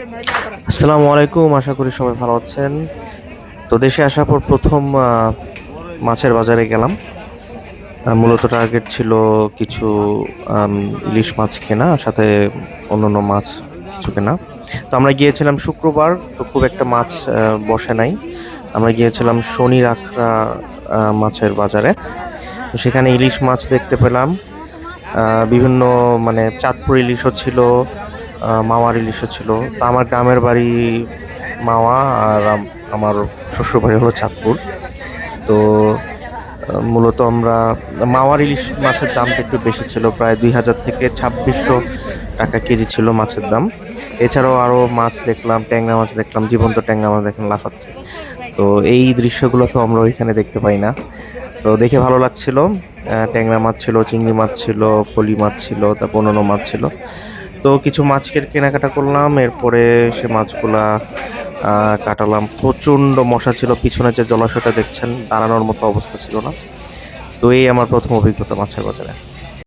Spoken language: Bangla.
আসসালামু আলাইকুম, আশা করি সবাই ভালো আছেন। তো দেশে আসার পর প্রথম মাছের বাজারে গেলাম। মূলত টার্গেট ছিল কিছু আম, ইলিশ মাছ কেনা, সাথে অন্যান্য মাছ কিছু কেনা। তো আমরা গিয়েছিলাম শুক্রবার, তো খুব একটা মাছ বসে নাই। আমরা গিয়েছিলাম শনির আখড়া মাছের বাজারে। তো সেখানে ইলিশ মাছ দেখতে পেলাম। বিভিন্ন মানে চাঁদপুর ইলিশও ছিল, মাওয়ার ইলিশও ছিল। তো আমার গ্রামের বাড়ি মাওয়া, আর আমার শ্বশুর বাড়ি হলো চাঁদপুর। তো মূলত আমরা মাওয়ার ইলিশ মাছের দামটা একটু বেশি ছিল, প্রায় 2000 থেকে 2600 টাকা কেজি ছিল মাছের দাম। এছাড়াও আরো মাছ দেখলাম, ট্যাংরা মাছ দেখলাম, জীবন্ত ট্যাংরা মাছ দেখলাম লাফাচ্ছে। তো এই দৃশ্যগুলো তো আমরা ওইখানে দেখতে পাই না। তো দেখে ভালো লাগছিল। ট্যাংরা মাছ ছিল, চিংড়ি মাছ ছিল, ফলি মাছ ছিল, তারপর অন্যান্য মাছ ছিল। তো কিছু মাছের কেনাকাটা করলাম, এরপরে সে মাছগুলা কাটালাম। প্রচন্ড মশা ছিল, পিছনে যে জলাশয়টা দেখছেন দাঁড়ানোর মতো অবস্থা ছিল না। তো এই আমার প্রথম অভিজ্ঞতা মাছের বাজারে।